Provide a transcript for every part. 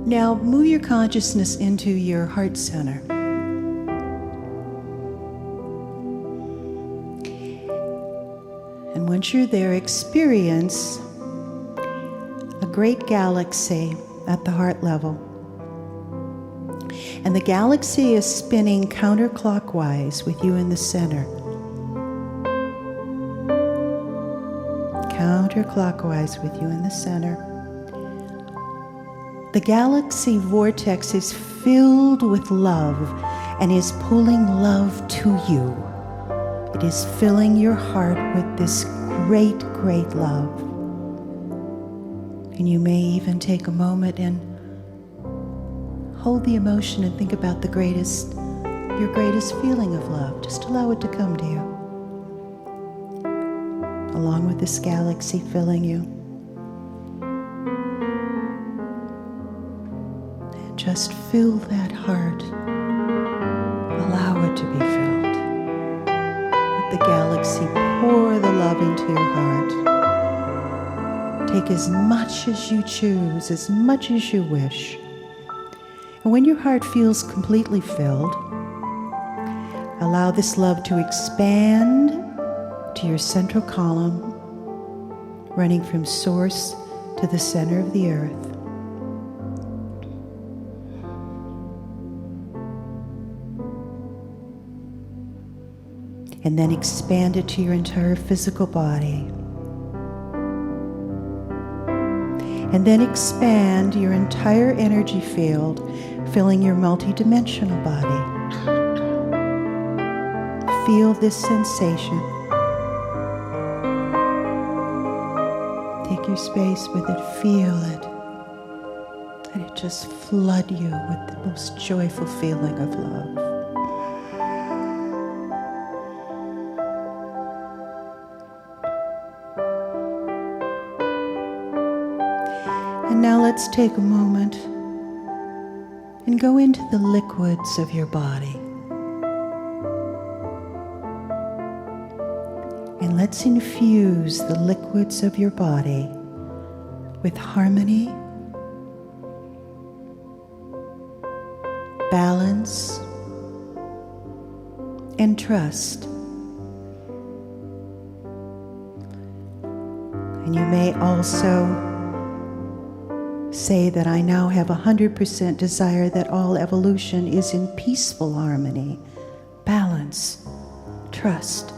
Now move your consciousness into your heart center. And once you're there, experience a great galaxy at the heart level. And the galaxy is spinning counterclockwise with you in the center. Counterclockwise with you in the center. The galaxy vortex is filled with love and is pulling love to you. It is filling your heart with this great, great love. And you may even take a moment and hold the emotion and think about your greatest feeling of love. Just allow it to come to you. Along with this galaxy filling you. And just fill that heart. Allow it to be filled. Let the galaxy pour the love into your heart. Take as much as you choose, as much as you wish. And when your heart feels completely filled, allow this love to expand to your central column, running from source to the center of the earth. And then expand it to your entire physical body. And then expand your entire energy field, filling your multidimensional body. Feel this sensation. Take your space with it, feel it. And it just flood you with the most joyful feeling of love. And now let's take a moment and go into the liquids of your body. And let's infuse the liquids of your body with harmony, balance, and trust. And you may also say that I now have 100% desire that all evolution is in peaceful harmony, balance, trust,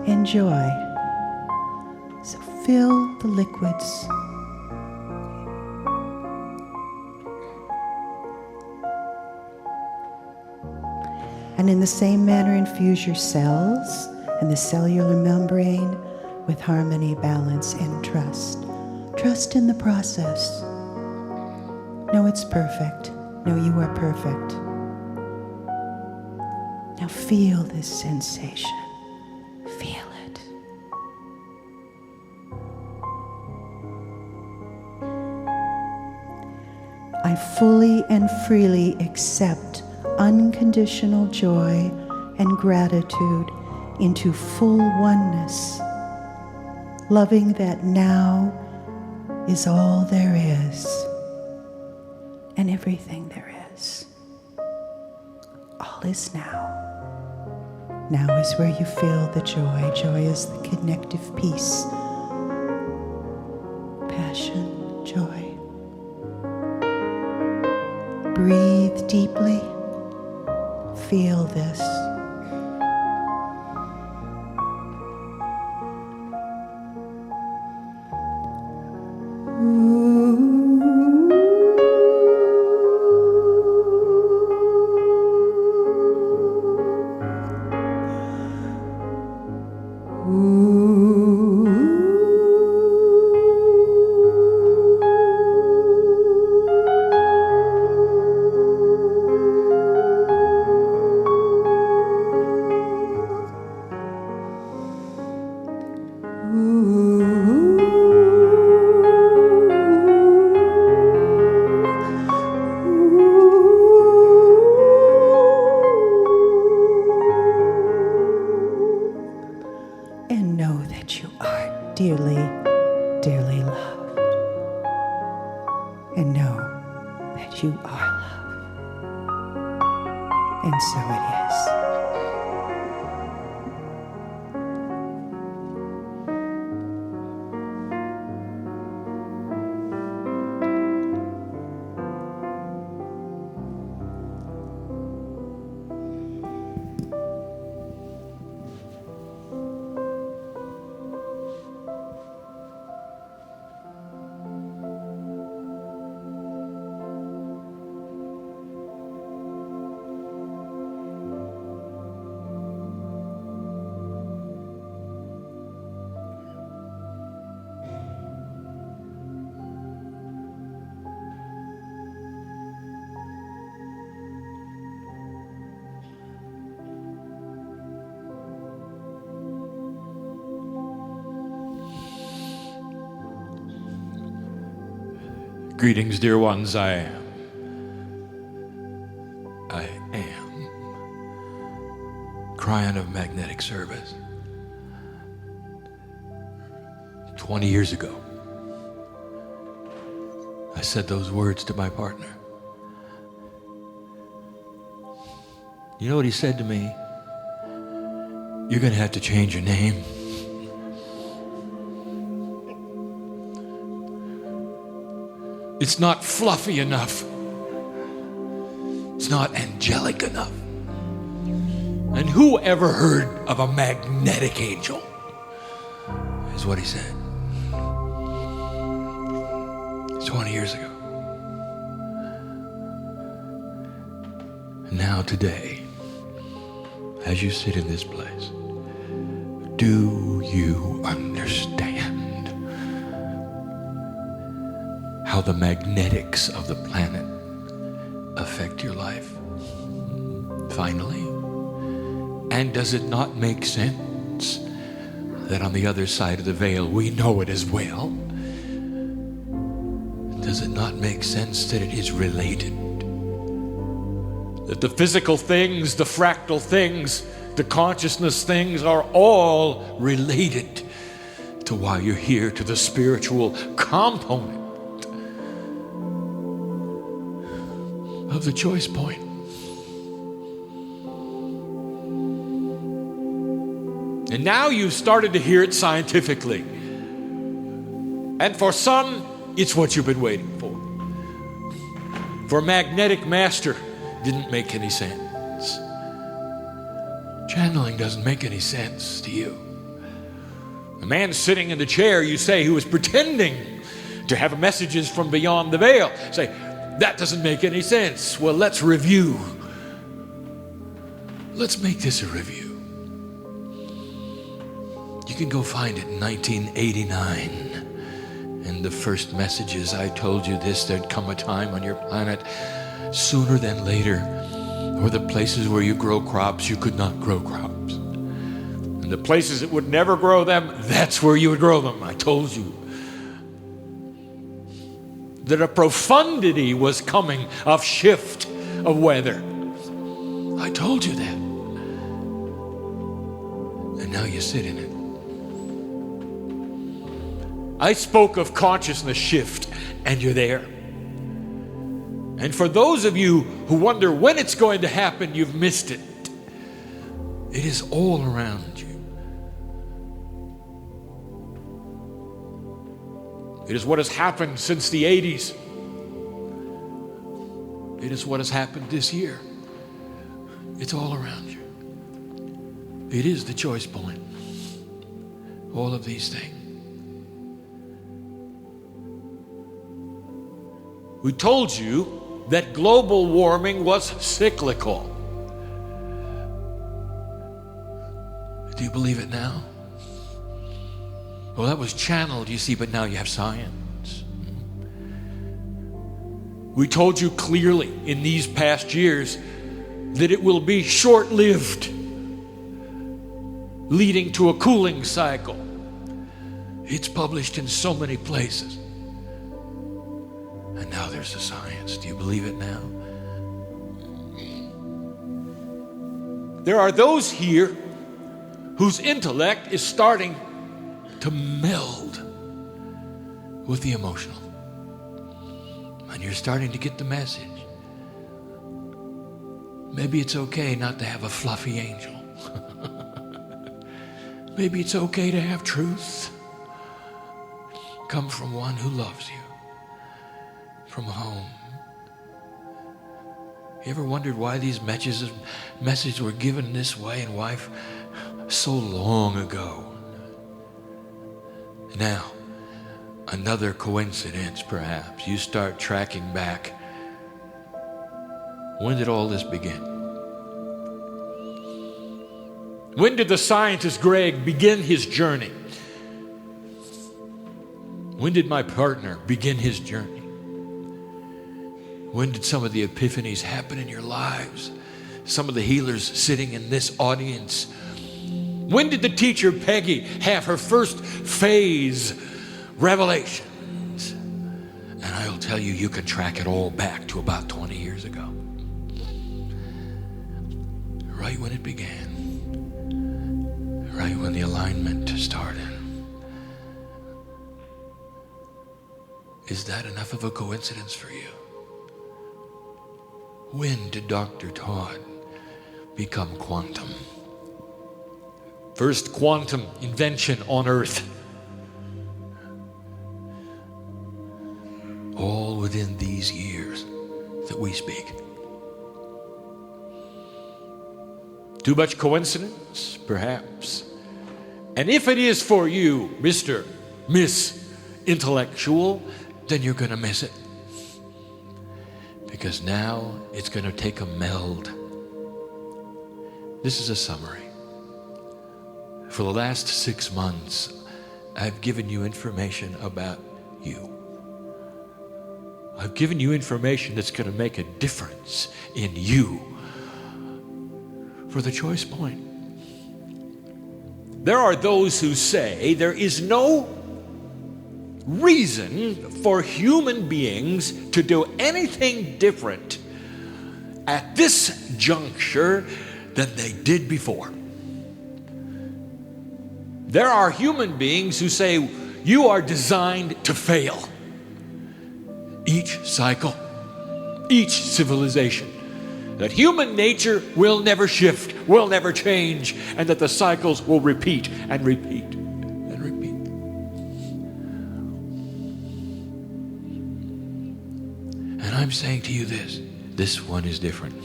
and joy. So fill the liquids. And in the same manner, infuse your cells and the cellular membrane with harmony, balance, and trust. Trust in the process. No, it's perfect. No, you are perfect. Now feel this sensation. Feel it. I fully and freely accept unconditional joy and gratitude into full oneness, loving that now is all there is and everything there is. All is now. Now is where you feel the joy. Joy is the connective piece. Passion, joy. Breathe deeply. Feel this. Dearly, dearly loved. And know that that you are love. And so it is. Greetings, dear ones. I am Kryon of Magnetic Service. 20 years ago, I said those words to my partner. You know what he said to me? You're going to have to change your name. It's not fluffy enough. It's not angelic enough. And who ever heard of a magnetic angel? Is what he said. It's 20 years ago. And now today, as you sit in this place, do you understand how the magnetics of the planet affect your life? Finally. And does it not make sense that on the other side of the veil, we know it as well? Does it not make sense that it is related? That the physical things, the fractal things, the consciousness things are all related to why you're here, to the spiritual component of the choice point. And now you've started to hear it scientifically. And for some, it's what you've been waiting for. For magnetic master, didn't make any sense. Channeling doesn't make any sense to you. The man sitting in the chair, you say, who was pretending to have messages from beyond the veil, say, that doesn't make any sense. Well, let's review. Let's make this a review. You can go find it in 1989. In the first messages, I told you this, there'd come a time on your planet, sooner than later, where the places where you grow crops, you could not grow crops. And the places that would never grow them, that's where you would grow them. I told you that a profundity was coming of shift of weather. I told you that. And now you sit in it. I spoke of consciousness shift, and you're there. And for those of you who wonder when it's going to happen, you've missed it. It is all around you. It is what has happened since the 80s. It is what has happened this year. It's all around you. It is the choice point. All of these things. We told you that global warming was cyclical. Do you believe it now? Well, that was channeled, you see, but now you have science. We told you clearly in these past years that it will be short-lived, leading to a cooling cycle. It's published in so many places. And now there's the science. Do you believe it now? There are those here whose intellect is starting to meld with the emotional. and you're starting to get the message. Maybe it's okay not to have a fluffy angel. Maybe it's okay to have truth come from one who loves you, from home. You ever wondered why these messages were given this way and why so long ago? Now, another coincidence perhaps. You start tracking back. When did all this begin? When did the scientist Greg begin his journey? When did my partner begin his journey? When did some of the epiphanies happen in your lives? Some of the healers sitting in this audience. When did the teacher Peggy have her first phase revelations? And I'll tell you, you can track it all back to about 20 years ago. Right when it began. Right when the alignment started. Is that enough of a coincidence for you? When did Dr. Todd become quantum? First quantum invention on Earth. All within these years that we speak. Too much coincidence? Perhaps. And if it is for you, Mr., Miss Intellectual, then you're going to miss it. Because now it's going to take a meld. This is a summary. For the last 6 months, I've given you information about you. I've given you information that's going to make a difference in you for the choice point. There are those who say there is no reason for human beings to do anything different at this juncture than they did before. There are human beings who say you are designed to fail. Each cycle, each civilization. That human nature will never shift, will never change, and that the cycles will repeat and repeat and repeat. And I'm saying to you this one is different.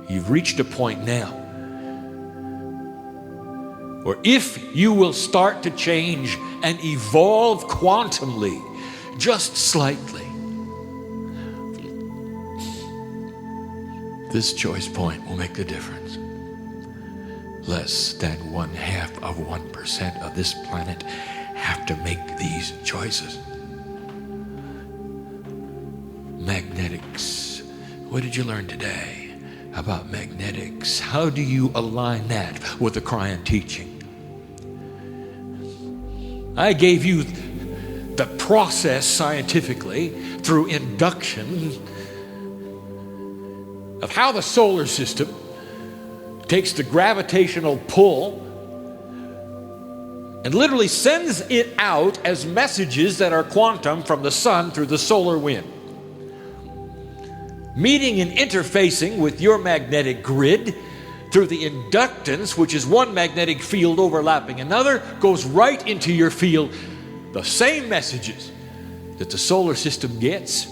You've reached a point now where if you will start to change and evolve quantumly, just slightly, this choice point will make the difference. Less than 0.5% of this planet have to make these choices. Magnetics. What did you learn today about magnetics? How do you align that with the Kryon teaching? I gave you the process scientifically through induction of how the solar system takes the gravitational pull and literally sends it out as messages that are quantum from the sun through the solar wind. Meeting and interfacing with your magnetic grid through the inductance, which is one magnetic field overlapping another, goes right into your field. The same messages that the solar system gets,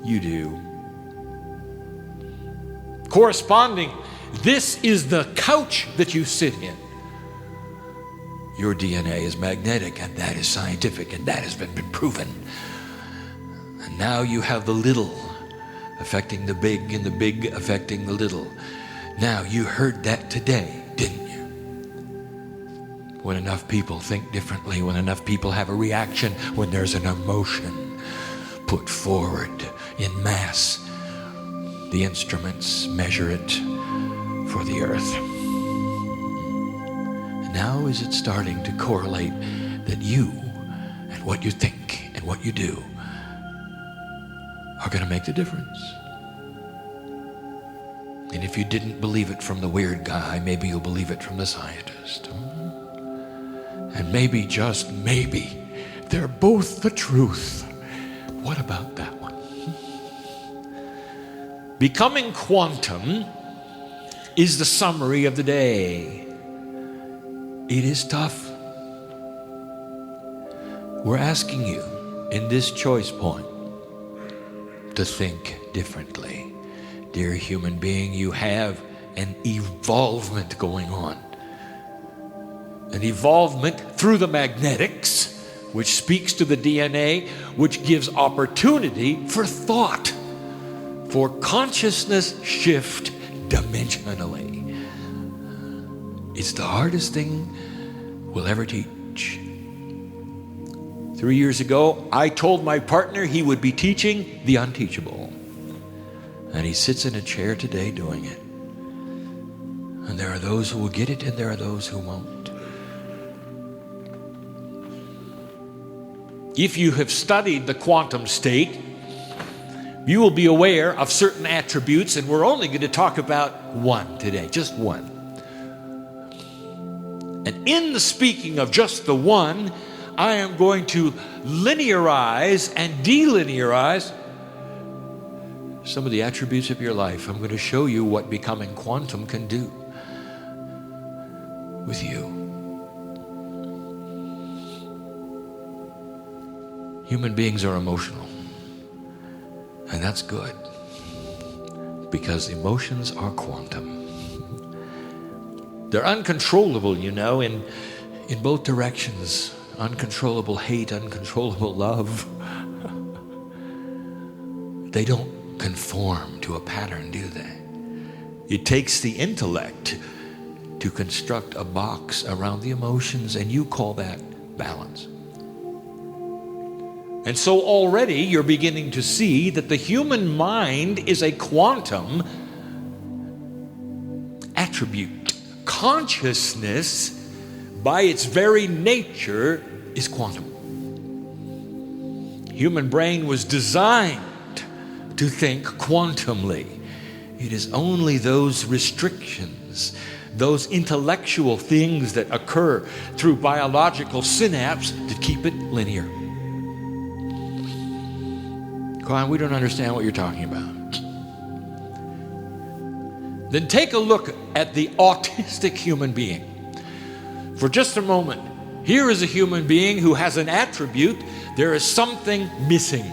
you do. Corresponding, this is the couch that you sit in. Your DNA is magnetic, and that is scientific, and that has been proven. And now you have the little affecting the big, and the big affecting the little. Now, you heard that today, didn't you? When enough people think differently, when enough people have a reaction, when there's an emotion put forward in mass, the instruments measure it for the earth. And now is it starting to correlate that you and what you think and what you do are going to make the difference. And if you didn't believe it from the weird guy, maybe you'll believe it from the scientist. And maybe, just maybe, they're both the truth. what about that one? Becoming quantum is the summary of the day. It is tough. We're asking you in this choice point to think differently. Dear human being, you have an evolvement going on. An evolvement through the magnetics, which speaks to the DNA, which gives opportunity for thought, for consciousness shift dimensionally. It's the hardest thing we'll ever teach. 3 years ago, I told my partner he would be teaching the unteachable. And he sits in a chair today doing it. And there are those who will get it, and there are those who won't. If you have studied the quantum state, you will be aware of certain attributes, and we're only going to talk about one today, just one. And in the speaking of just the one, I am going to linearize and delinearize some of the attributes of your life. I'm going to show you what becoming quantum can do with you. Human beings are emotional, and that's good, because emotions are quantum. They're uncontrollable, you know, in both directions. Uncontrollable hate, uncontrollable love. They don't conform to a pattern, do they? It takes the intellect to construct a box around the emotions, and you call that balance. And so already you're beginning to see that the human mind is a quantum attribute. Consciousness, by its very nature, is quantum. Human brain was designed to think quantumly. It is only those restrictions, those intellectual things that occur through biological synapse that keep it linear. Kryon, we don't understand what you're talking about. Then take a look at the autistic human being. For just a moment, here is a human being who has an attribute. There is something missing.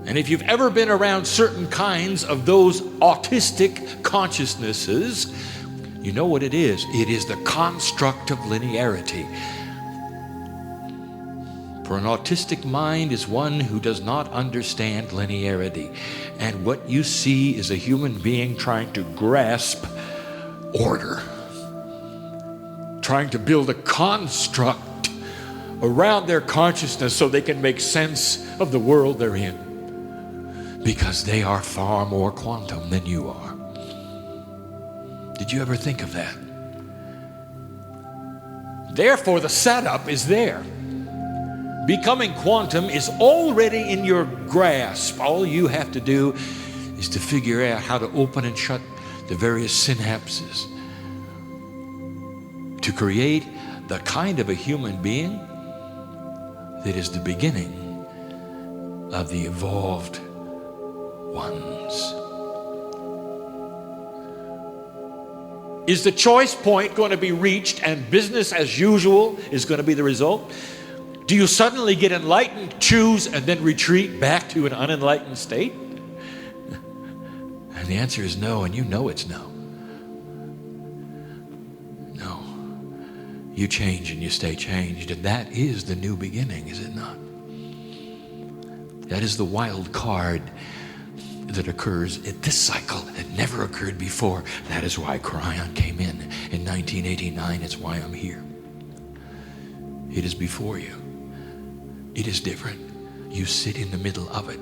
And if you've ever been around certain kinds of those autistic consciousnesses, you know what it is. It is the construct of linearity. For an autistic mind is one who does not understand linearity. And what you see is a human being trying to grasp order, trying to build a construct around their consciousness so they can make sense of the world they're in. Because they are far more quantum than you are. Did you ever think of that? Therefore, the setup is there. Becoming quantum is already in your grasp. All you have to do is to figure out how to open and shut the various synapses to create the kind of a human being that is the beginning of the evolved ones. Is the choice point going to be reached and business as usual is going to be the result? Do you suddenly get enlightened, choose, and then retreat back to an unenlightened state? And the answer is no, and you know it's no. No. You change and you stay changed, and that is the new beginning, is it not? That is the wild card that occurs at this cycle that never occurred before. That is why Kryon came in 1989. It's why I'm here. It is before you. It is different. You sit in the middle of it.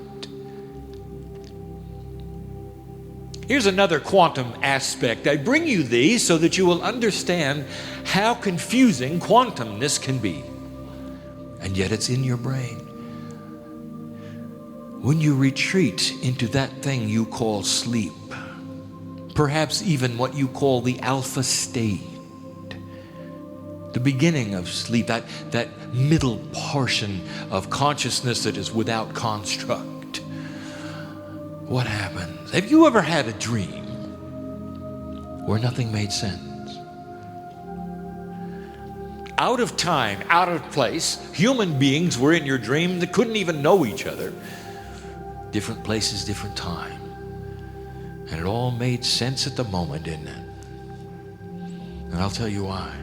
Here's another quantum aspect. I bring you these so that you will understand how confusing quantumness can be. And yet it's in your brain. When you retreat into that thing you call sleep, perhaps even what you call the alpha state, The beginning of sleep, that middle portion of consciousness that is without construct. What happens? Have you ever had a dream where nothing made sense? Out of time, out of place, human beings were in your dream that couldn't even know each other. Different places, different time. And it all made sense at the moment, didn't it? And I'll tell you why.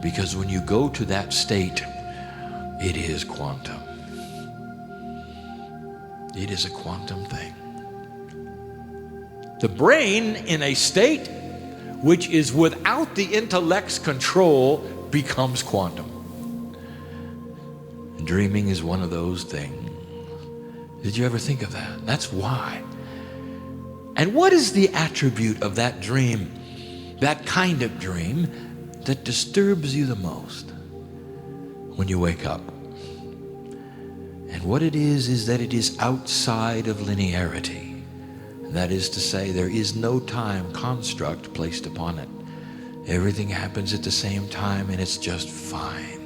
Because when you go to that state, it is quantum. It is a quantum thing. The brain in a state which is without the intellect's control becomes quantum. Dreaming is one of those things. Did you ever think of that? That's why. And what is the attribute of that dream, that kind of dream, that disturbs you the most when you wake up? And what it is that it is outside of linearity. That is to say, there is no time construct placed upon it. Everything happens at the same time and it's just fine.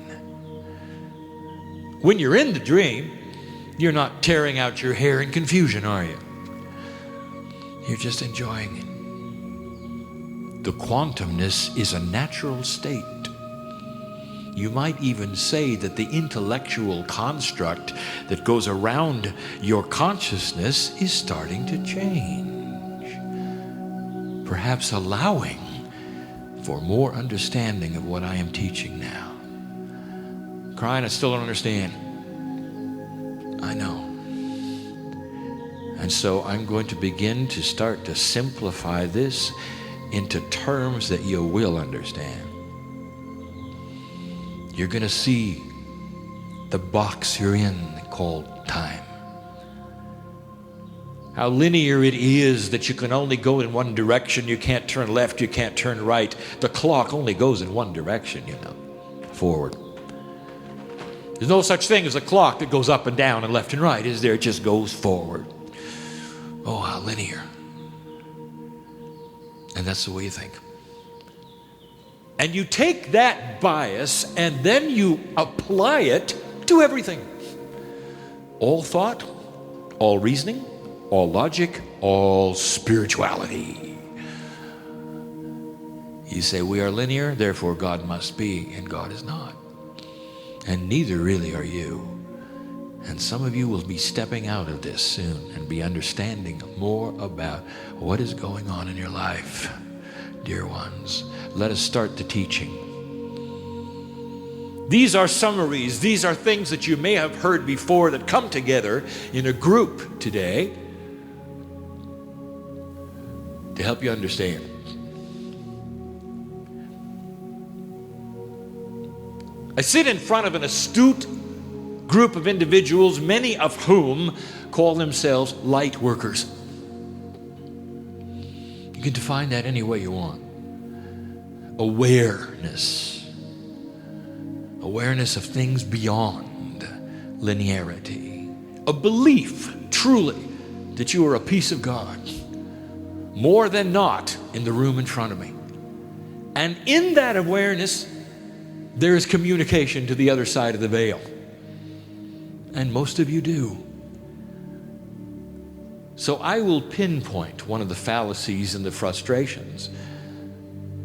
When you're in the dream, you're not tearing out your hair in confusion, are you? You're just enjoying it. The quantumness is a natural state. You might even say that the intellectual construct that goes around your consciousness is starting to change. Perhaps allowing for more understanding of what I am teaching now. Kryon, I still don't understand. I know. And so I'm going to begin to start to simplify this into terms that you will understand. You're going to see the box you're in called time. How linear it is that you can only go in one direction. You can't turn left, you can't turn right. The clock only goes in one direction, forward. There's no such thing as a clock that goes up and down and left and right, is there? It just goes forward. Oh, how linear. And that's the way you think. And you take that bias and then you apply it to everything. All thought, all reasoning, all logic, all spirituality. You say we are linear, therefore God must be, and God is not. And neither really are you. And some of you will be stepping out of this soon and be understanding more about what is going on in your life. Dear ones, let us start the teaching. These are summaries. These are things that you may have heard before that come together in a group today to help you understand. I sit in front of an astute group of individuals, many of whom call themselves Lightworkers. You can define that any way you want. Awareness. Awareness of things beyond linearity. A belief, truly, that you are a piece of God. More than not in the room in front of me. And in that awareness, there is communication to the other side of the veil. And most of you do. So I will pinpoint one of the fallacies and the frustrations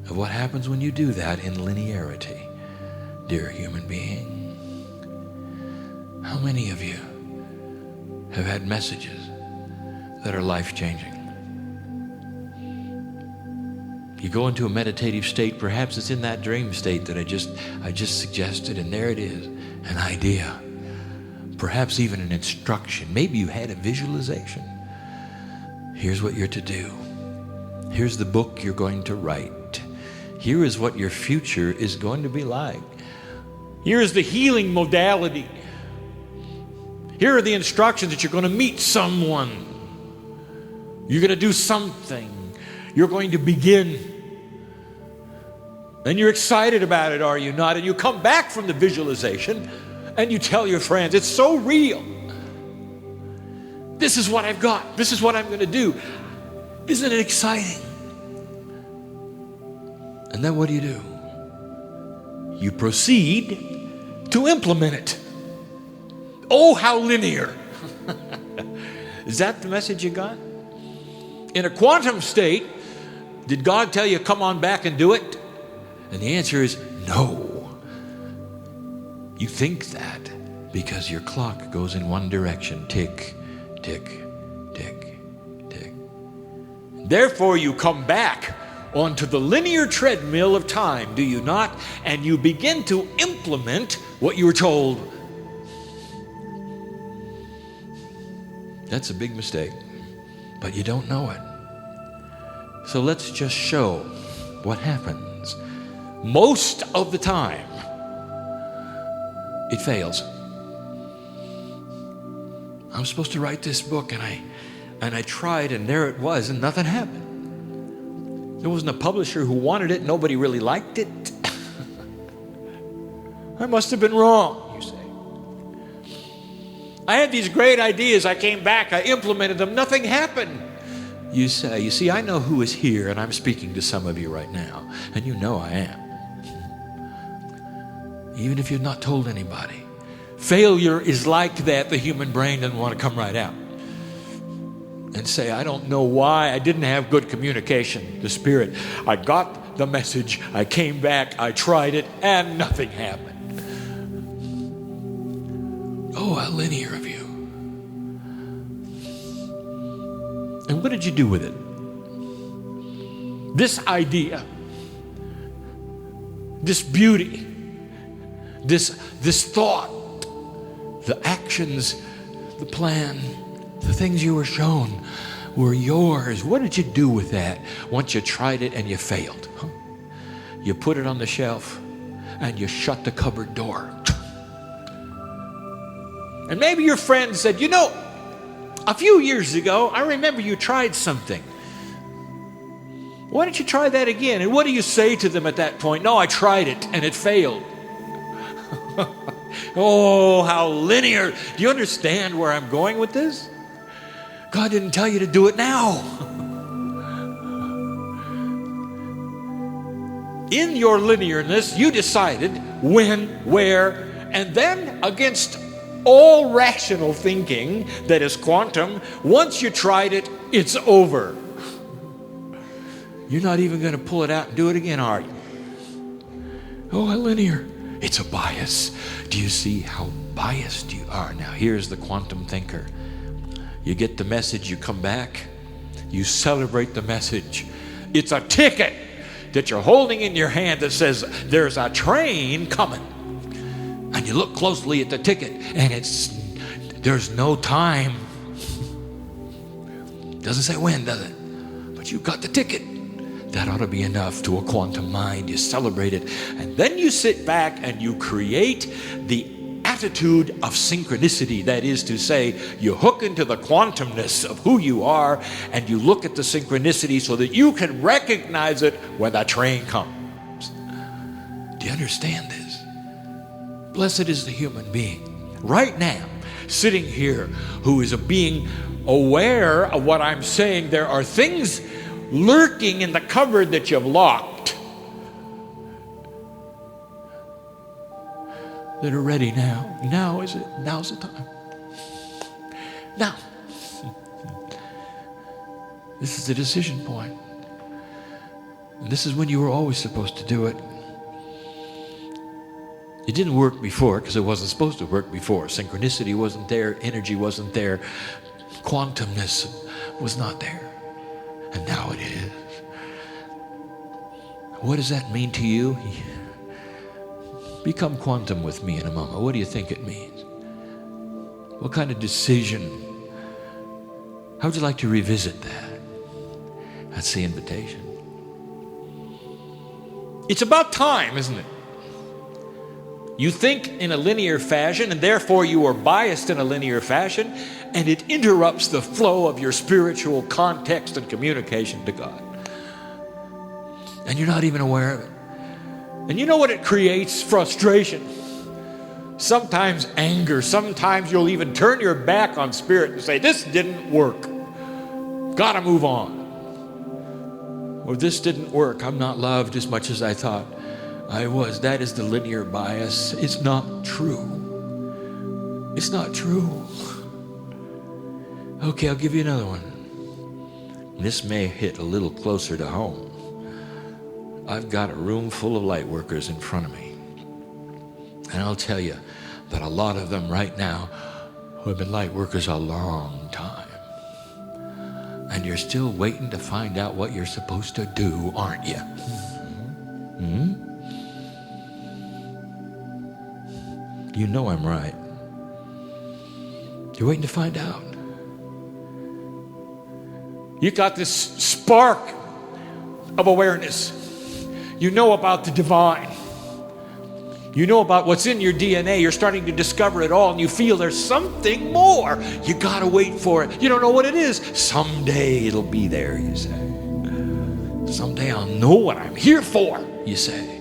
of what happens when you do that in linearity, dear human being. How many of you have had messages that are life-changing? You go into a meditative state, perhaps it's in that dream state that I just suggested, and there it is, an idea. Perhaps even an instruction. Maybe you had a visualization. Here's what you're to do. Here's the book you're going to write. Here is what your future is going to be like. Here is the healing modality. Here are the instructions that you're going to meet someone. You're going to do something. You're going to begin. And you're excited about it, are you not? And you come back from the visualization and you tell your friends, it's so real. This is what I've got. This is what I'm going to do. Isn't it exciting? And then what do? you proceed to implement it. Oh, how linear. Is that the message you got? In a quantum state, did God tell you, come on back and do it? And the answer is no. You think that because your clock goes in one direction. Tick, tick, tick, tick. Therefore, you come back onto the linear treadmill of time, do you not? And you begin to implement what you were told. That's a big mistake, but you don't know it. So let's just show what happens. Most of the time, it fails. I was supposed to write this book, and I tried, and there it was, and nothing happened. There wasn't a publisher who wanted it. Nobody really liked it. I must have been wrong, you say. I had these great ideas. I came back. I implemented them. Nothing happened. You say, you see, I know who is here, and I'm speaking to some of you right now, and you know I am. Even if you've not told anybody. Failure is like that. The human brain doesn't want to come right out and say, I don't know why I didn't have good communication. The Spirit, I got the message, I came back, I tried it, and nothing happened. Oh, how linear of you. And what did you do with it? This idea, this beauty, this thought, the actions, the plan, the things you were shown were yours. What did you do with that once you tried it and you failed? You put it on the shelf and you shut the cupboard door. And maybe your friend said, you know, a few years ago, I remember you tried something. Why don't you try that again? And what do you say to them at that point? No, I tried it and it failed. Oh, how linear. Do you understand where I'm going with this? God didn't tell you to do it now. In your linearness, you decided when, where, and then against all rational thinking that is quantum, once you tried it, it's over. You're not even going to pull it out and do it again, are you? Oh, how linear. It's a bias. Do you see how biased you are? Now, here's the quantum thinker. You get the message, you come back, you celebrate the message. It's a ticket that you're holding in your hand that says, there's a train coming. And you look closely at the ticket, and there's no time. Doesn't say when, does it? But you've got the ticket. That ought to be enough to a quantum mind. You celebrate it, and then you sit back and you create the attitude of synchronicity. That is to say, you hook into the quantumness of who you are, and you look at the synchronicity so that you can recognize it when the train comes. Do you understand this? Blessed is the human being right now, sitting here, who is a being aware of what I'm saying. There are things lurking in the cupboard that you've locked that are ready now. Now's the time. Now. This is the decision point. And this is when you were always supposed to do it. It didn't work before because it wasn't supposed to work before. Synchronicity wasn't there, energy wasn't there, quantumness was not there. And now it is. What does that mean to you? Become quantum with me in a moment. What do you think it means? What kind of decision? How would you like to revisit that? That's the invitation. It's about time, isn't it? You think in a linear fashion, and therefore you are biased in a linear fashion, and it interrupts the flow of your spiritual context and communication to God. And you're not even aware of it. And you know what it creates? Frustration. Sometimes anger. Sometimes you'll even turn your back on Spirit and say, this didn't work. Gotta move on. Or this didn't work. I'm not loved as much as I thought. I was. That is the linear bias. It's not true. It's not true. Okay, I'll give you another one. This may hit a little closer to home. I've got a room full of light workers in front of me. And I'll tell you that a lot of them right now who have been light workers a long time. And you're still waiting to find out what you're supposed to do, aren't you? You know I'm right. You're waiting to find out. You got this spark of awareness. You know about the divine. You know about what's in your DNA. You're starting to discover it all, and you feel there's something more. You got to wait for it. You don't know what it is. Someday it'll be there, you say. Someday I'll know what I'm here for, you say.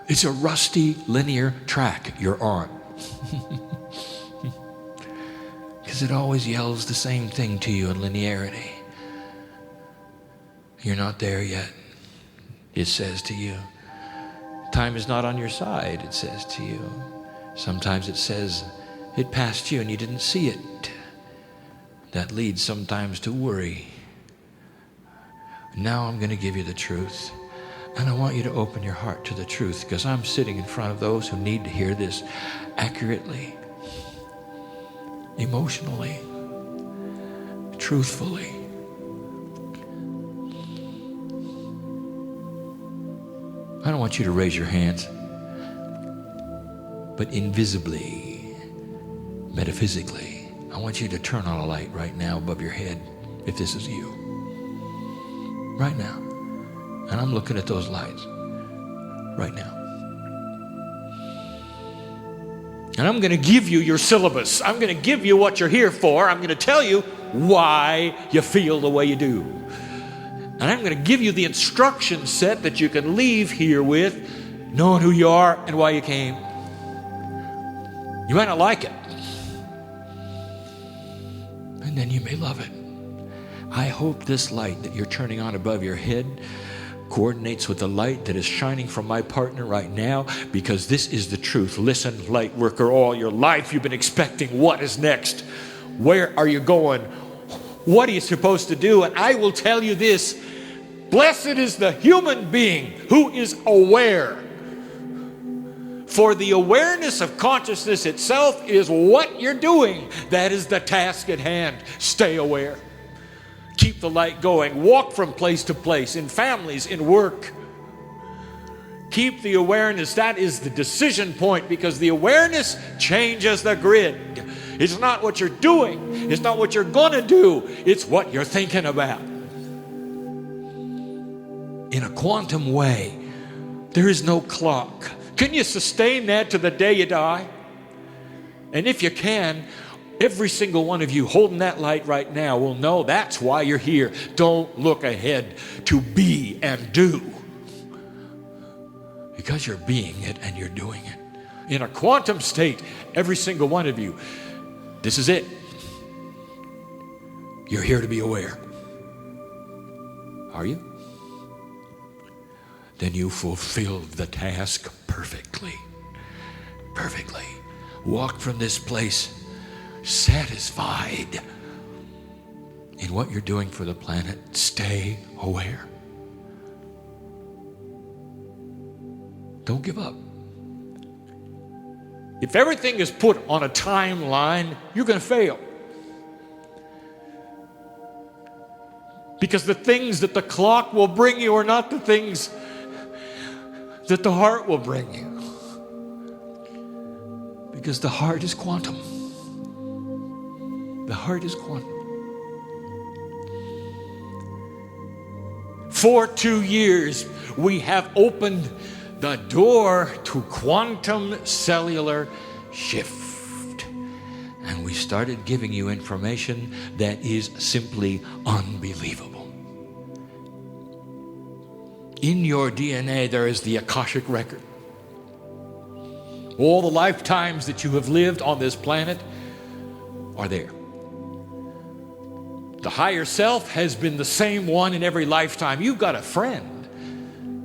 It's a rusty linear track you're on. Because it always yells the same thing to you in linearity. You're not there yet, it says to you. Time is not on your side, it says to you. Sometimes it says it passed you and you didn't see it. That leads sometimes to worry. Now I'm going to give you the truth. And I want you to open your heart to the truth, because I'm sitting in front of those who need to hear this accurately, emotionally, truthfully. I don't want you to raise your hands, but invisibly, metaphysically, I want you to turn on a light right now above your head, if this is you. Right now. And I'm looking at those lights right now. And I'm going to give you your syllabus. I'm going to give you what you're here for. I'm going to tell you why you feel the way you do. And I'm going to give you the instruction set that you can leave here with, knowing who you are and why you came. You might not like it. And then you may love it. I hope this light that you're turning on above your head coordinates with the light that is shining from my partner right now, because this is the truth. Listen, light worker, all your life you've been expecting what is next. Where are you going? What are you supposed to do? And I will tell you this: blessed is the human being who is aware. For the awareness of consciousness itself is what you're doing. That is the task at hand. Stay aware. Keep the light going. Walk from place to place, in families, in work. Keep the awareness. That is the decision point, because the awareness changes the grid. It's not what you're doing. It's not what you're going to do. It's what you're thinking about. In a quantum way, there is no clock. Can you sustain that to the day you die? And if you can, every single one of you holding that light right now will know that's why you're here. Don't look ahead to be and do, because you're being it and you're doing it. In a quantum state, every single one of you, this is it. You're here to be aware. Are you? Then you fulfilled the task perfectly. Perfectly. Walk from this place satisfied in what you're doing for the planet. Stay aware. Don't give up. If everything is put on a timeline, you're going to fail. Because the things that the clock will bring you are not the things that the heart will bring you. Because the heart is quantum. The heart is quantum. For 2 years, we have opened the door to quantum cellular shift. And we started giving you information that is simply unbelievable. In your DNA, there is the Akashic record. All the lifetimes that you have lived on this planet are there. The higher self has been the same one in every lifetime. You've got a friend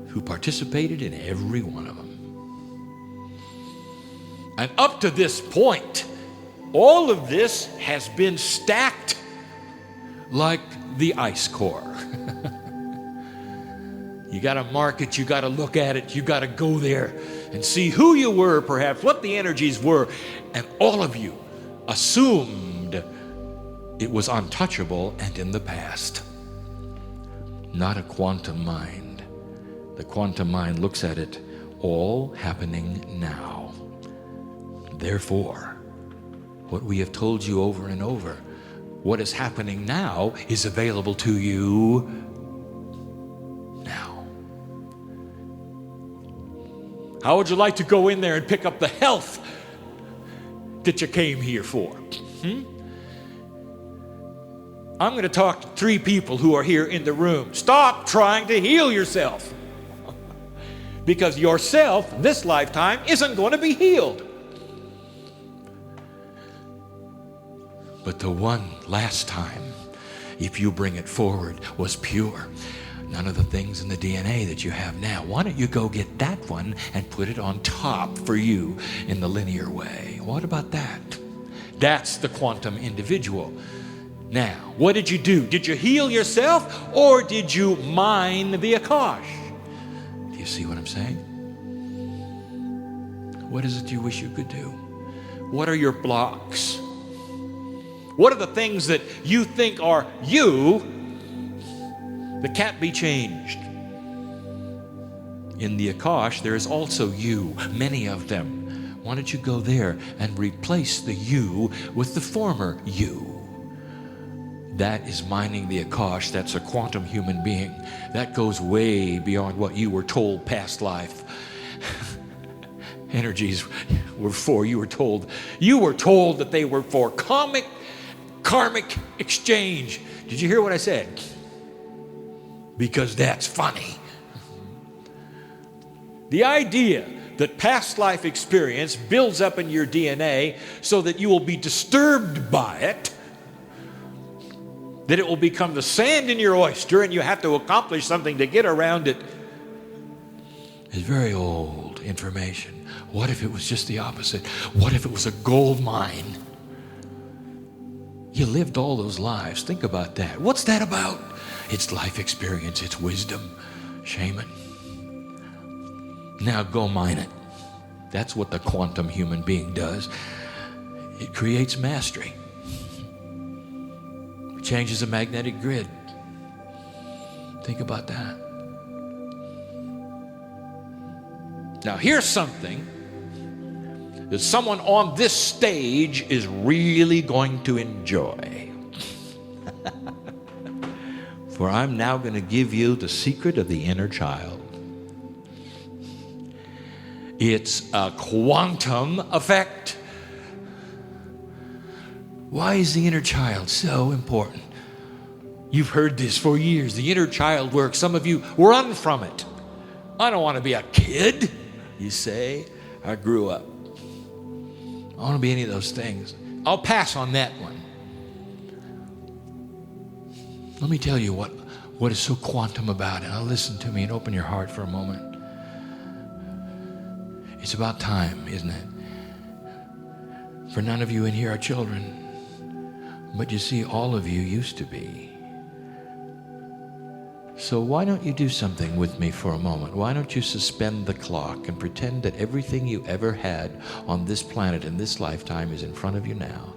who participated in every one of them. And up to this point, all of this has been stacked like the ice core. You got to mark it, you got to look at it, you got to go there and see who you were, perhaps, what the energies were. And all of you assumed it was untouchable and in the past. Not a quantum mind. The quantum mind looks at it all happening now. Therefore, what we have told you over and over, what is happening now is available to you now. How would you like to go in there and pick up the health that you came here for? I'm going to talk to 3 people who are here in the room. Stop trying to heal yourself. Because yourself, this lifetime, isn't going to be healed. But the one last time, if you bring it forward, was pure. None of the things in the DNA that you have now. Why don't you go get that one and put it on top for you in the linear way? What about that? That's the quantum individual. Now, what did you do? Did you heal yourself or did you mine the Akash? Do you see what I'm saying? What is it you wish you could do? What are your blocks? What are the things that you think are you that can't be changed? In the Akash, there is also you, many of them. Why don't you go there and replace the you with the former you? That is mining the Akash. That's a quantum human being. That goes way beyond what you were told past life. Energies were for. You were told that they were for karmic exchange. Did you hear what I said? Because that's funny. The idea that past life experience builds up in your DNA so that you will be disturbed by it, that it will become the sand in your oyster and you have to accomplish something to get around it, is very old information. What if it was just the opposite? What if it was a gold mine? You lived all those lives. Think about that. What's that about? It's life experience. It's wisdom. Shaman. Now go mine it. That's what the quantum human being does. It creates mastery. It changes the magnetic grid. Think about that. Now here's something that someone on this stage is really going to enjoy. For I'm now going to give you the secret of the inner child. It's a quantum effect. Why is the inner child so important? You've heard this for years. The inner child work. Some of you run from it. I don't want to be a kid, you say. I grew up. I don't want to be any of those things. I'll pass on that one. Let me tell you what is so quantum about it. Now listen to me and open your heart for a moment. It's about time, isn't it? For none of you in here are children. But you see, all of you used to be. So why don't you do something with me for a moment? Why don't you suspend the clock and pretend that everything you ever had on this planet in this lifetime is in front of you now?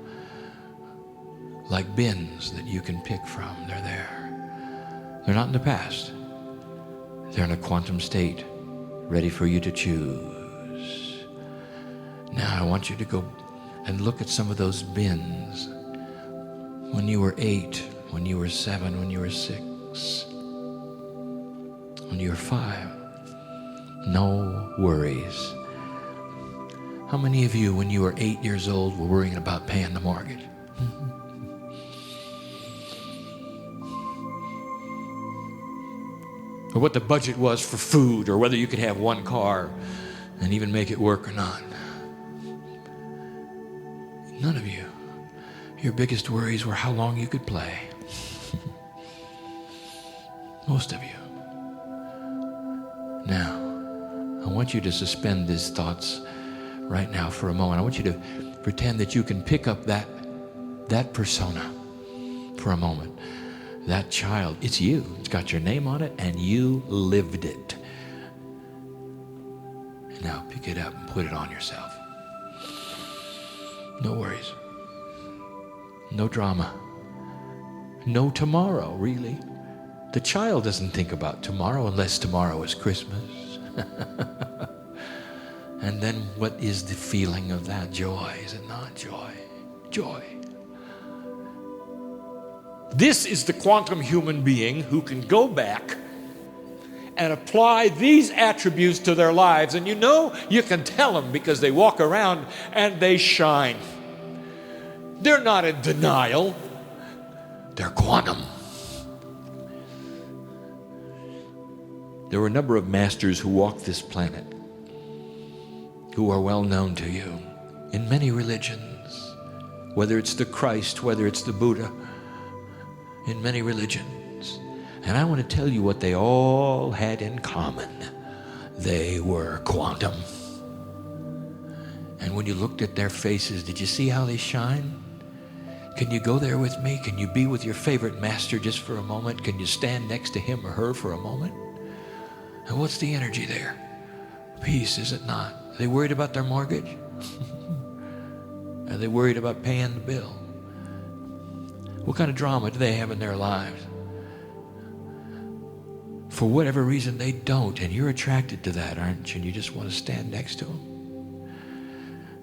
Like bins that you can pick from. They're there. They're not in the past. They're in a quantum state, ready for you to choose. Now I want you to go and look at some of those bins. When you were 8, when you were 7, when you were 6, when you were 5. No worries. How many of you, when you were 8 years old, were worrying about paying the mortgage? Or what the budget was for food, or whether you could have one car and even make it work or not? None of you. Your biggest worries were how long you could play. Most of you. Now, I want you to suspend these thoughts right now for a moment. I want you to pretend that you can pick up that persona for a moment. That child, it's you. It's got your name on it, and you lived it. And now pick it up and put it on yourself. No worries. No drama. No tomorrow, really. The child doesn't think about tomorrow unless tomorrow is Christmas. And then what is the feeling of that? Joy, is it not? Joy. Joy. This is the quantum human being who can go back and apply these attributes to their lives. And you know, you can tell them because they walk around and they shine. They're not in denial. They're quantum. There were a number of masters who walked this planet who are well known to you in many religions, whether it's the Christ, whether it's the Buddha, in many religions. And I want to tell you what they all had in common. They were quantum. And when you looked at their faces, did you see how they shine? Can you go there with me? Can you be with your favorite master just for a moment? Can you stand next to him or her for a moment? And what's the energy there? Peace, is it not? Are they worried about their mortgage? Are they worried about paying the bill? What kind of drama do they have in their lives? For whatever reason, they don't, and you're attracted to that, aren't you? And you just want to stand next to them.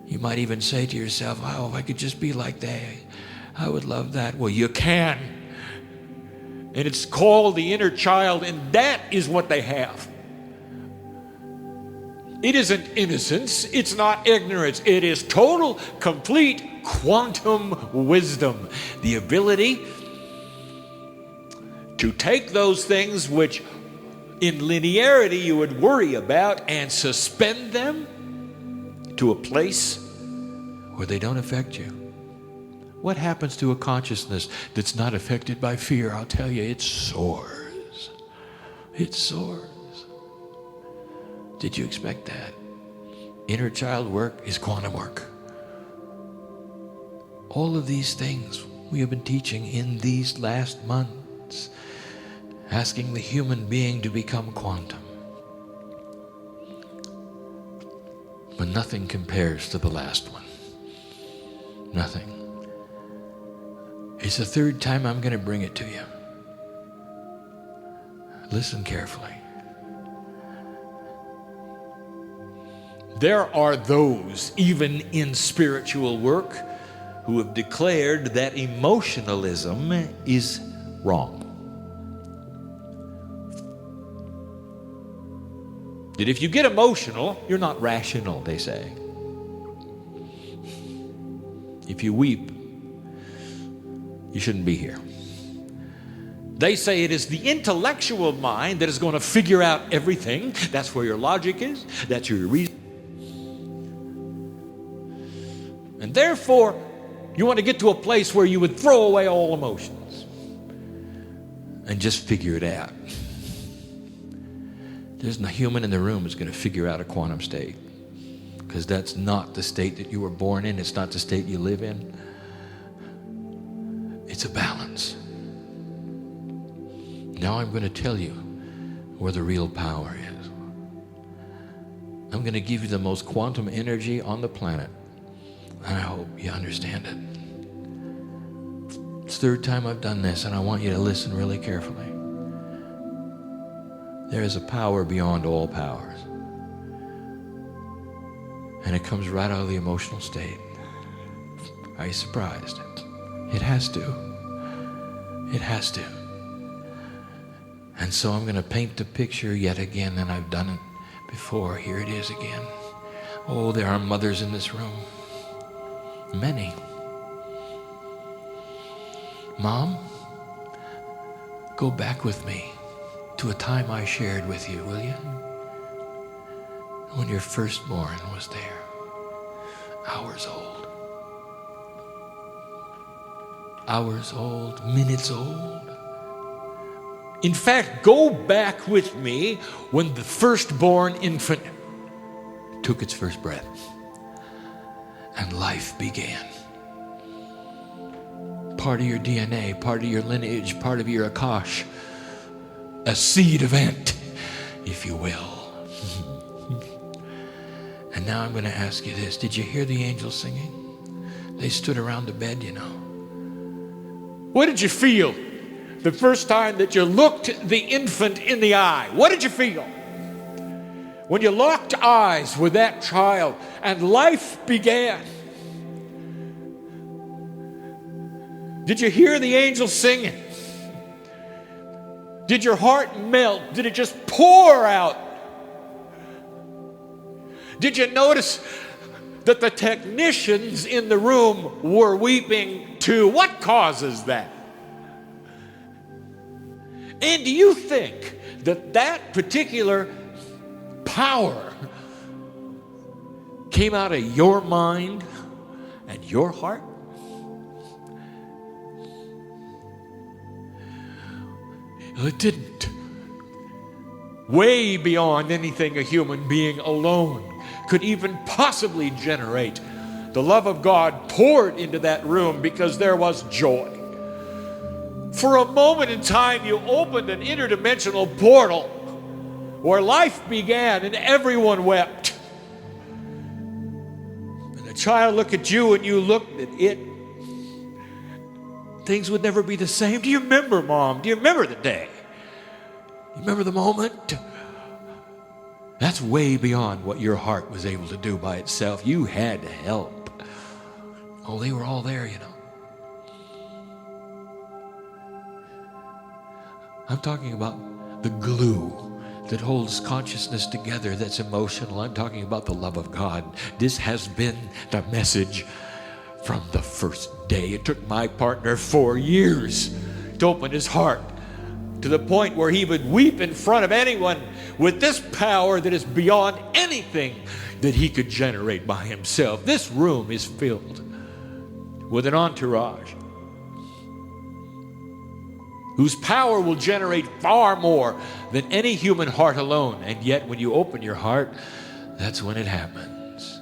You might even say to yourself, oh, if I could just be like that, I would love that. Well, you can. And it's called the inner child, and that is what they have. It isn't innocence. It's not ignorance. It is total, complete quantum wisdom. The ability to take those things which in linearity you would worry about and suspend them to a place where they don't affect you. What happens to a consciousness that's not affected by fear? I'll tell you, it soars. It soars. Did you expect that? Inner child work is quantum work. All of these things we have been teaching in these last months, asking the human being to become quantum. But nothing compares to the last one. Nothing. It's the third time I'm going to bring it to you. Listen carefully. There are those, even in spiritual work, who have declared that emotionalism is wrong. That if you get emotional, you're not rational, they say. If you weep, you shouldn't be here. They say it is the intellectual mind that is going to figure out everything. That's where your logic is. That's your reason. And therefore, you want to get to a place where you would throw away all emotions and just figure it out. There's no human in the room who's going to figure out a quantum state, because that's not the state that you were born in. It's not the state you live in. It's a balance. Now I'm going to tell you where the real power is. I'm going to give you the most quantum energy on the planet. And I hope you understand it. It's the third time I've done this, and I want you to listen really carefully. There is a power beyond all powers. And it comes right out of the emotional state. Are you surprised? It has to. It has to. And so I'm going to paint the picture yet again, and I've done it before. Here it is again. Oh, there are mothers in this room. Many. Mom, go back with me to a time I shared with you, will you? When your firstborn was there, hours old. Hours old, minutes old. In fact, go back with me when the firstborn infant took its first breath and life began. Part of your DNA, part of your lineage, part of your Akashic, a seed event, if you will. And now I'm going to ask you this. Did you hear the angels singing? They stood around the bed, you know. What did you feel the first time that you looked the infant in the eye? What did you feel? When you locked eyes with that child and life began. Did you hear the angels singing? Did your heart melt? Did it just pour out? Did you notice that the technicians in the room were weeping too? What causes that? And do you think that that particular power came out of your mind and your heart? Well, it didn't. Way beyond anything a human being alone could even possibly generate. The love of God poured into that room because there was joy. For a moment in time, you opened an interdimensional portal where life began and everyone wept. And the child looked at you and you looked at it. Things would never be the same. Do you remember, Mom? Do you remember the day? You remember the moment? That's way beyond what your heart was able to do by itself. You had help. Oh, they were all there, you know. I'm talking about the glue that holds consciousness together, that's emotional. I'm talking about the love of God. This has been the message from the first day. It took my partner 4 years to open his heart to the point where he would weep in front of anyone with this power that is beyond anything that he could generate by himself. This room is filled with an entourage whose power will generate far more than any human heart alone. And yet when you open your heart, that's when it happens.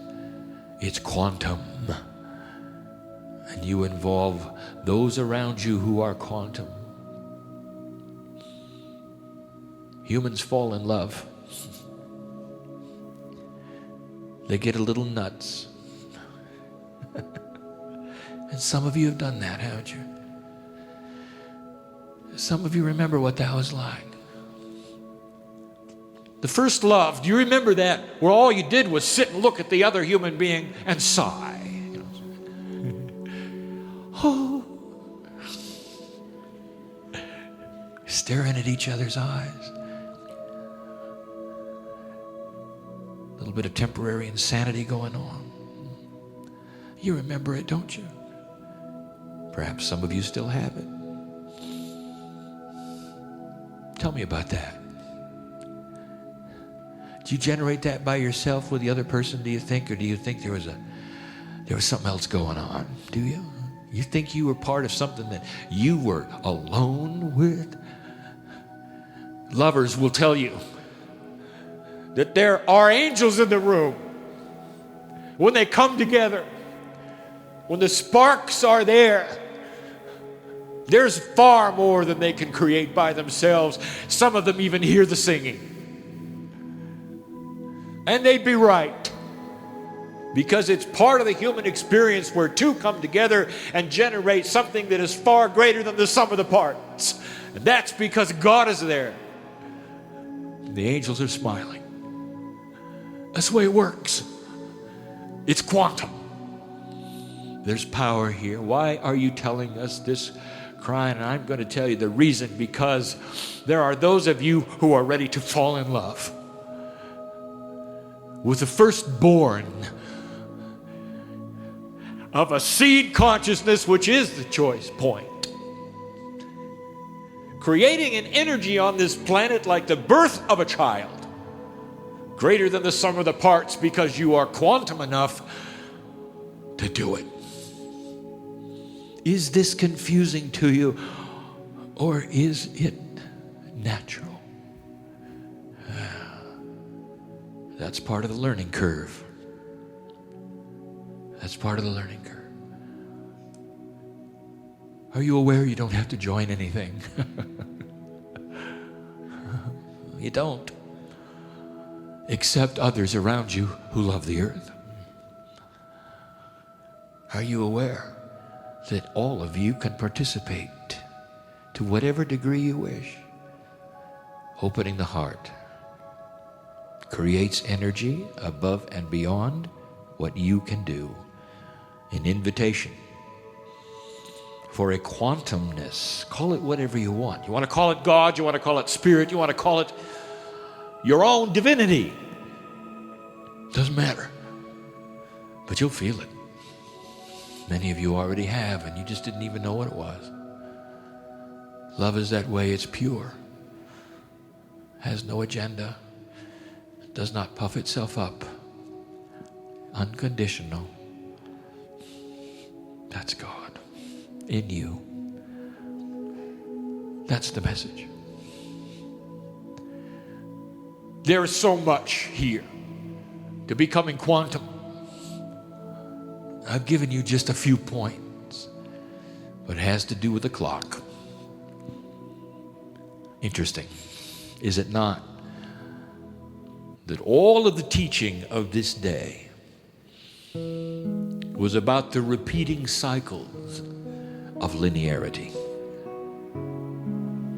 It's quantum. And you involve those around you who are quantum. Humans fall in love. They get a little nuts. And some of you have done that, haven't you? Some of you remember what that was like. The first love, do you remember that? Where all you did was sit and look at the other human being and sigh. You know? Oh. Staring at each other's eyes. A little bit of temporary insanity going on. You remember it, don't you? Perhaps some of you still have it. Tell me about that. Do you generate that by yourself with the other person, do you think? Or do you think there was something else going on? Do you? You think you were part of something that you were alone with? Lovers will tell you that there are angels in the room. When they come together, when the sparks are there, there's far more than they can create by themselves. Some of them even hear the singing. And they'd be right. Because it's part of the human experience where two come together and generate something that is far greater than the sum of the parts. And that's because God is there. The angels are smiling. That's the way it works. It's quantum. There's power here. Why are you telling us this, Kryon? And I'm going to tell you the reason, because there are those of you who are ready to fall in love with the firstborn of a seed consciousness, which is the choice point. Creating an energy on this planet like the birth of a child, greater than the sum of the parts, because you are quantum enough to do it. Is this confusing to you, or is it natural. That's part of the learning curve. That's part of the learning curve. Are you aware you don't have to join anything? You don't. Except others around you who love the earth. Are you aware that all of you can participate to whatever degree you wish? Opening the heart creates energy above and beyond what you can do. An invitation for a quantumness. Call it whatever you want. You want to call it God, you want to call it spirit, you want to call it your own divinity. Doesn't matter. But you'll feel it. Many of you already have, and you just didn't even know what it was. Love is that way. It's pure. Has no agenda. Does not puff itself up. Unconditional. That's God in you. That's the message. There is so much here to becoming quantum. I've given you just a few points, but it has to do with the clock. Interesting, is it not, that all of the teaching of this day was about the repeating cycles of linearity.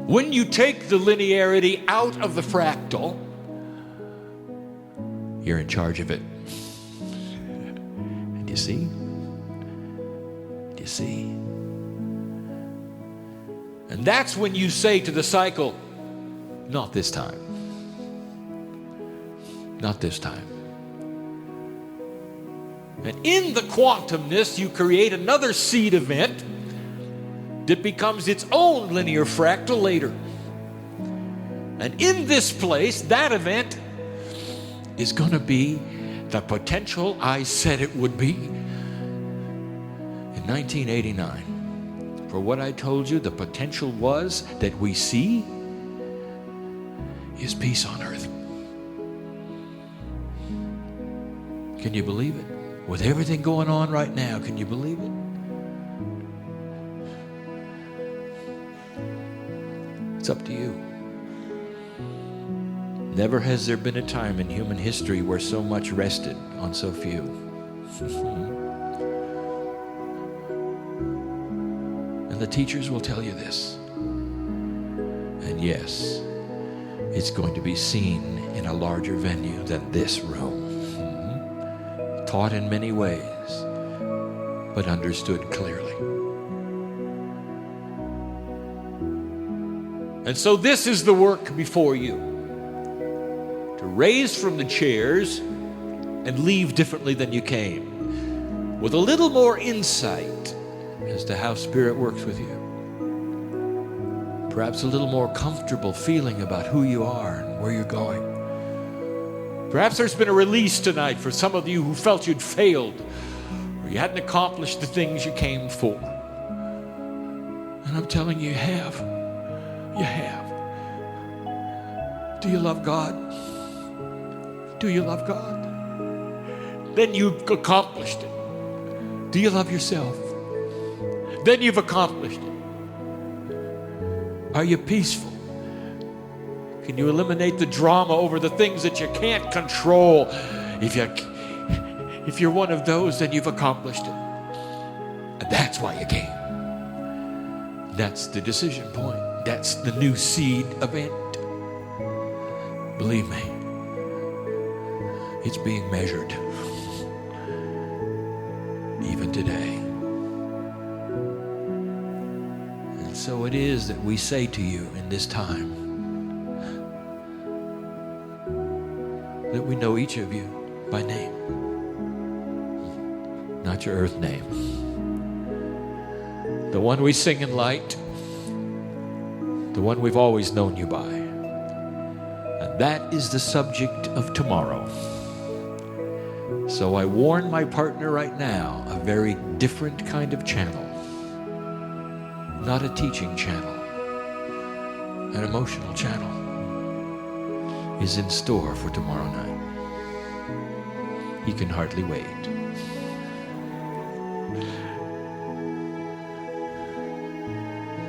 When you take the linearity out of the fractal, you're in charge of it. And you see? Do you see? And that's when you say to the cycle, not this time. Not this time. And in the quantumness, you create another seed event that becomes its own linear fractal later. And in this place, that event is going to be the potential I said it would be in 1989. For what I told you, the potential was that we see is peace on earth. Can you believe it? With everything going on right now, can you believe it? It's up to you. Never has there been a time in human history where so much rested on so few. And the teachers will tell you this. And yes, it's going to be seen in a larger venue than this room. Taught in many ways, but understood clearly. And so this is the work before you. To raise from the chairs and leave differently than you came, with a little more insight as to how Spirit works with you. Perhaps a little more comfortable feeling about who you are and where you're going. Perhaps there's been a release tonight for some of you who felt you'd failed or you hadn't accomplished the things you came for. And I'm telling you, you have. You have. Do you love God? Do you love God? Then you've accomplished it. Do you love yourself? Then you've accomplished it. Are you peaceful? Can you eliminate the drama over the things that you can't control? If you're one of those, then you've accomplished it. And that's why you came. That's the decision point. That's the new seed event. Believe me, it's being measured. Even today. And so it is that we say to you in this time, that we know each of you by name, not your earth name. The one we sing in light, the one we've always known you by. And that is the subject of tomorrow. So I warn my partner right now, a very different kind of channel. Not a teaching channel, an emotional channel is in store for tomorrow night. He can hardly wait.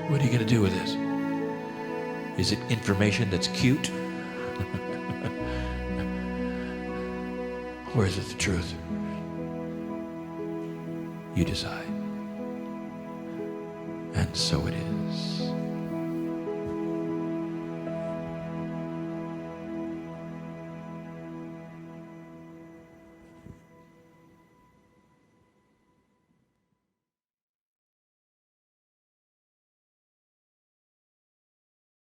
What are you going to do with this? Is it information that's cute? Or is it the truth? You decide. And so it is.